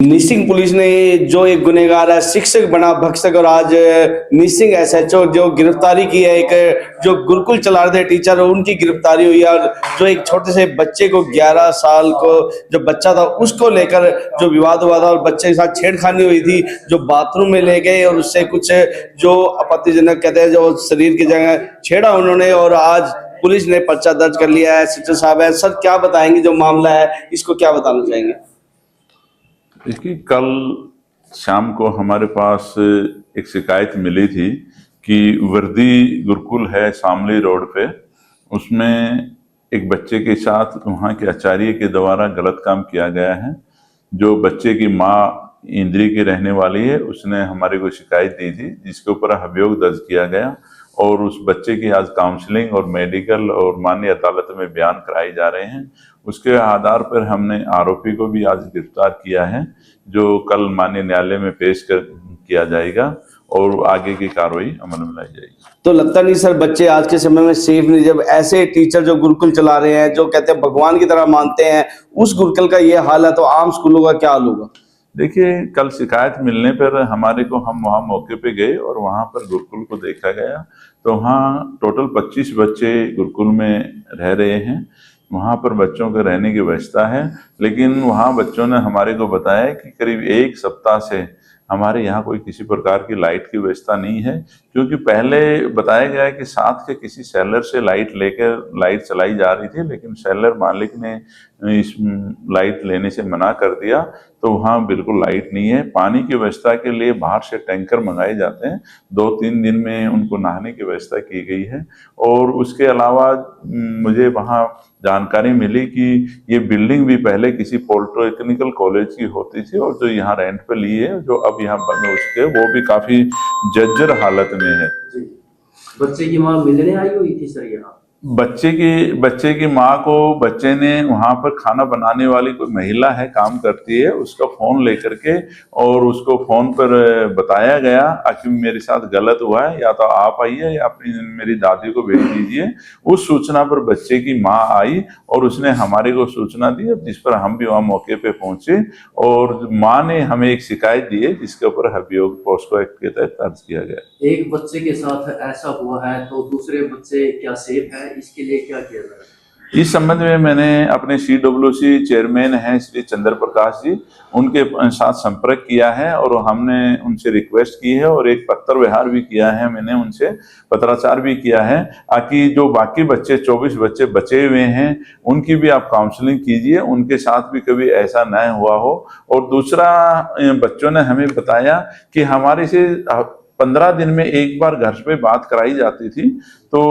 Nising police ने जो एक गुनहगार है, शिक्षक बना भक्षक, और आज निसिंग एसएचओ जो गिरफ्तारी की है, एक जो गुरुकुल चला रहे थे टीचर, उनकी गिरफ्तारी हुई है। और जो एक छोटे से बच्चे को 11 साल को जो बच्चा था उसको लेकर जो विवाद हुआ था और बच्चे के साथ छेड़खानी हुई थी, जो बाथरूम में ले गए और उससे कुछ जो आपत्तिजनक कहते हैं जो शरीर की जगह छेड़ा उन्होंने, और आज पुलिस ने पर्चा दर्ज कर लिया है। एसएचओ साहब है सर, क्या बताएंगे जो मामला है, इसको क्या बताना चाहेंगे? देखिए, कल शाम को हमारे पास एक शिकायत मिली थी कि वर्दी गुरुकुल है शामली रोड पे, उसमें एक बच्चे के साथ वहाँ के आचार्य के द्वारा गलत काम किया गया है। जो बच्चे की माँ इंद्री की रहने वाली है, उसने हमारे को शिकायत दी थी, जिसके ऊपर अभियोग दर्ज किया गया और उस बच्चे की आज काउंसलिंग और मेडिकल और माननीय अदालत में बयान कराए जा रहे हैं। उसके आधार पर हमने आरोपी को भी आज गिरफ्तार किया है, जो कल माननीय न्यायालय में पेश किया जाएगा और आगे की कार्रवाई अमल में लाई जाएगी। तो लगता नहीं सर बच्चे आज के समय में सेफ नहीं, जब ऐसे टीचर जो गुरुकुल चला रहे हैं, जो कहते हैं भगवान की तरह मानते हैं, उस गुरुकुल का ये हाल है, तो आम स्कूलों का क्या हाल होगा? देखिए, कल शिकायत मिलने पर हम वहाँ मौके पे गए और वहाँ पर गुरुकुल को देखा गया, तो वहाँ टोटल 25 बच्चे गुरुकुल में रह रहे हैं। वहाँ पर बच्चों के रहने की व्यवस्था है, लेकिन वहाँ बच्चों ने हमारे को बताया कि करीब 1 सप्ताह से हमारे यहाँ कोई किसी प्रकार की लाइट की व्यवस्था नहीं है, क्योंकि पहले बताया गया है कि साथ के किसी सेलर से लाइट लेकर लाइट चलाई जा रही थी, लेकिन सेलर मालिक ने इस लाइट लेने से मना कर दिया, तो वहाँ बिल्कुल लाइट नहीं है। पानी की व्यवस्था के लिए बाहर से टैंकर मंगाए जाते हैं, 2-3 दिन में उनको नहाने की व्यवस्था की गई है। और उसके अलावा मुझे वहाँ जानकारी मिली कि ये बिल्डिंग भी पहले किसी पॉलिटेक्निकल कॉलेज की होती थी और जो यहाँ रेंट पे ली है, जो अब यहाँ बंद हो चुके हैं, वो भी काफी जर्जर हालत में है। बच्चे की माँ मिलने आई हुई थी सर यहाँ? बच्चे की माँ को बच्चे ने वहां पर खाना बनाने वाली कोई महिला है, काम करती है, उसका फोन लेकर के और उसको फोन पर बताया गया कि मेरे साथ गलत हुआ है, या तो आप आइए या अपनी मेरी दादी को भेज दीजिए। उस सूचना पर बच्चे की माँ आई और उसने हमारे को सूचना दी, जिस पर हम भी वहाँ मौके पे पहुंचे और माँ ने हमें एक शिकायत दी है, जिसके ऊपर अभियोग पॉस्को एक्ट के तहत दर्ज किया गया। एक बच्चे के साथ ऐसा हुआ है तो दूसरे बच्चे क्या सेफ है, इसके लिए क्या किया जाए? इस संबंध में मैंने अपने CWC चेयरमैन हैं श्री चंद्र प्रकाश जी, उनके साथ संपर्क किया है और हमने उनसे रिक्वेस्ट की है और एक पत्र व्यवहार भी किया है, मैंने उनसे पत्राचार भी किया है कि जो बाकी बच्चे 24 बच्चे बचे हुए हैं उनकी भी आप काउंसलिंग कीजिए, उनके साथ भी कभी ऐसा न हुआ हो। और दूसरा, बच्चों ने हमें बताया कि हमारे से 15 दिन में एक बार घर पे बात कराई जाती थी, तो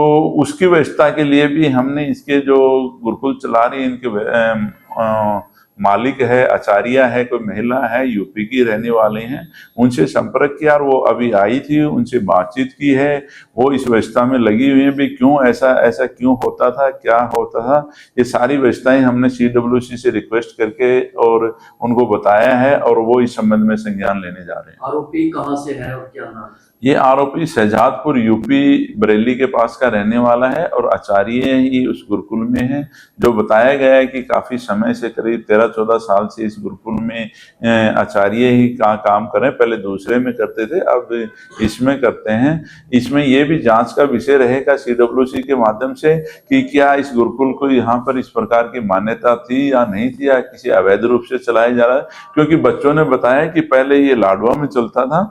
उसकी व्यवस्था के लिए भी हमने इसके जो गुरुकुल चला रही है इनके मालिक है, आचार्य है, कोई महिला है, यूपी की रहने वाले हैं, उनसे संपर्क किया और वो अभी आई थी, उनसे बातचीत की है। वो इस व्यवस्था में लगी हुई है भी क्यों ऐसा क्यों होता था, क्या होता था, ये सारी व्यवस्थाएं हमने CWC से रिक्वेस्ट करके और उनको बताया है और वो इस संबंध में संज्ञान लेने जा रहे हैं। आरोपी कहाँ से है और क्या नाम? ये आरोपी शहजादपुर यूपी बरेली के पास का रहने वाला है और आचार्य ही उस गुरुकुल में है। जो बताया गया है कि काफी समय से करीब 13-14 साल से इस गुरुकुल में आचार्य ही काम कर रहे हैं, पहले दूसरे में करते थे, अब इसमें करते हैं। इसमें यह भी जांच का विषय रहेगा CWC के माध्यम से कि क्या इस गुरुकुल को यहाँ पर इस प्रकार की मान्यता थी या नहीं थी, या किसी अवैध रूप से चलाया जा रहा है। क्योंकि बच्चों ने बताया कि पहले ये लाडवा में चलता था,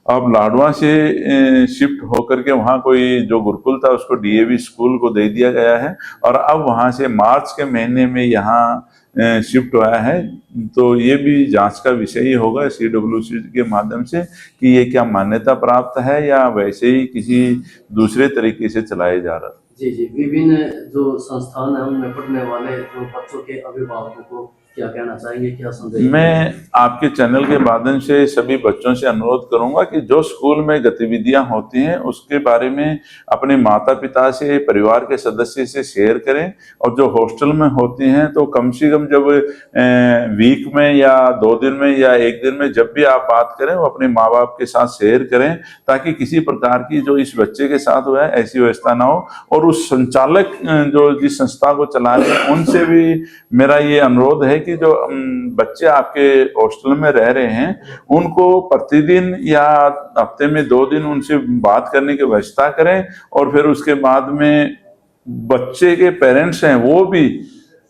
अब लाडवा से शिफ्ट होकर के वहाँ कोई जो गुरुकुल था उसको DAV स्कूल को दे दिया गया है और अब वहाँ से मार्च के महीने में यहाँ शिफ्ट हुआ है। तो ये भी जांच का विषय ही होगा CWC के माध्यम से कि ये क्या मान्यता प्राप्त है या वैसे ही किसी दूसरे तरीके से चलाया जा रहा था। जी, विभिन्न जो संस्थान है उनमें पढ़ने वाले जो बच्चों के अभिभावकों को क्या कहना चाहेंगे, क्या संदेश? मैं आपके चैनल के माध्यम से सभी बच्चों से अनुरोध करूंगा कि जो स्कूल में गतिविधियां होती हैं उसके बारे में अपने माता पिता से, परिवार के सदस्य से शेयर करें, और जो हॉस्टल में होती हैं तो कम से कम जब वीक में या 2 दिन में या 1 दिन में जब भी आप बात करें वो अपने माँ बाप के साथ शेयर करें, ताकि किसी प्रकार की जो इस बच्चे के साथ हुआ है ऐसी व्यवस्था ना हो। और उस संचालक जो जिस संस्था को चला रहे हैं उनसे भी मेरा ये अनुरोध है कि जो बच्चे आपके हॉस्टल में रह रहे हैं उनको प्रतिदिन या हफ्ते में 2 दिन उनसे बात करने की व्यवस्था करें, और फिर उसके बाद में बच्चे के पेरेंट्स हैं वो भी,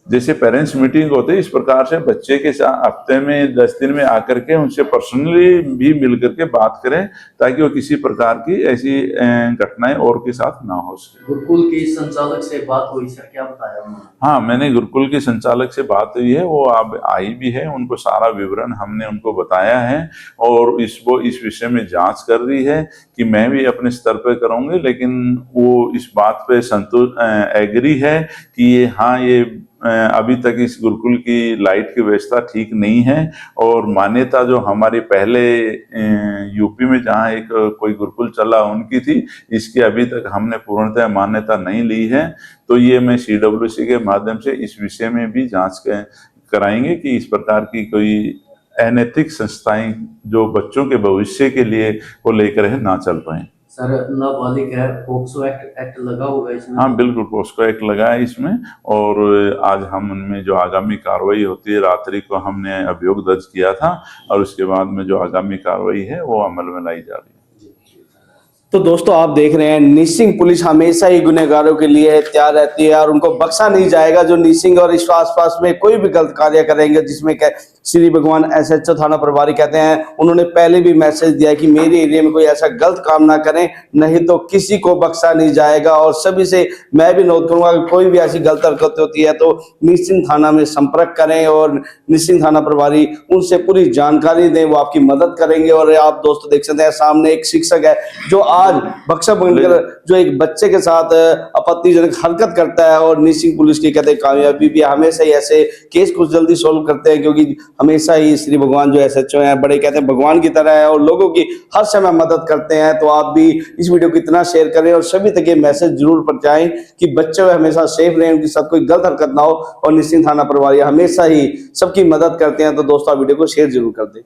जैसे पेरेंट्स मीटिंग होती है इस प्रकार से बच्चे के साथ हफ्ते में 10 दिन में आकर के उनसे पर्सनली भी मिल करके बात करें, ताकि वो किसी प्रकार की ऐसी घटनाएं और के साथ ना हो सके। गुरुकुल की संचालक से बात हुई सर, क्या बताया उन्होंने? हाँ, मैंने गुरुकुल के संचालक से बात हुई है, वो अब आई भी है, उनको सारा विवरण हमने उनको बताया है, और वो इस विषय में जांच कर रही है कि मैं भी अपने स्तर पर करूंगी, लेकिन वो इस बात पे एग्री है कि ये अभी तक इस गुरुकुल की लाइट की व्यवस्था ठीक नहीं है, और मान्यता जो हमारी पहले यूपी में जहाँ एक कोई गुरुकुल चला उनकी थी, इसकी अभी तक हमने पूर्णतः मान्यता नहीं ली है। तो ये मैं CWC के माध्यम से इस विषय में भी जांच कराएंगे कि इस प्रकार की कोई अनैतिक संस्थाएं जो बच्चों के भविष्य के लिए को लेकर है ना चल पाए। सर, नाबालिग है, पोक्सो एक्ट लगा होगा इसमें? हाँ बिल्कुल, पोस्को एक्ट लगा है इसमें, और आज हम उनमें जो आगामी कार्रवाई होती है, रात्रि को हमने अभियोग दर्ज किया था, और उसके बाद में जो आगामी कार्रवाई है वो अमल में लाई जा रही है। तो दोस्तों आप देख रहे हैं, निसिंग पुलिस हमेशा ही गुनहगारों के लिए तैयार रहती है और उनको बख्शा नहीं जाएगा। जो निसिंग और इस आसपास में कोई भी गलत कार्य करेंगे, जिसमें श्री भगवान SHO थाना प्रभारी कहते हैं, उन्होंने पहले भी मैसेज दिया कि मेरे एरिया में कोई ऐसा गलत काम ना करें, नहीं तो किसी को बख्शा नहीं जाएगा। और सभी से मैं भी नोट करूंगा कि कोई भी ऐसी गलत हरकत होती है तो निसिंग थाना में संपर्क करें, और निसिंग थाना प्रभारी उनसे पूरी जानकारी दें, वो आपकी मदद करेंगे। और आप दोस्तों देख सकते हैं, सामने एक शिक्षक है जो आज बख्शा बनकर जो एक बच्चे के साथ आपत्तिजनक हरकत करता है, और निसिंग पुलिस की कहते हैं कामयाबी भी हमेशा ही ऐसे केस कुछ जल्दी सोल्व करते हैं, क्योंकि हमेशा ही श्री भगवान जो SHO हैं बड़े कहते हैं भगवान की तरह है, और लोगों की हर समय मदद करते हैं। तो आप भी इस वीडियो को इतना शेयर करें और सभी तक ये मैसेज जरूर पहुंचाएं कि बच्चे हमेशा सेफ रहें, उनके साथ कोई गलत हरकत ना हो, और निसिंग थाना प्रभारी हमेशा ही सबकी मदद करते हैं। तो दोस्तों वीडियो को शेयर जरूर कर दें।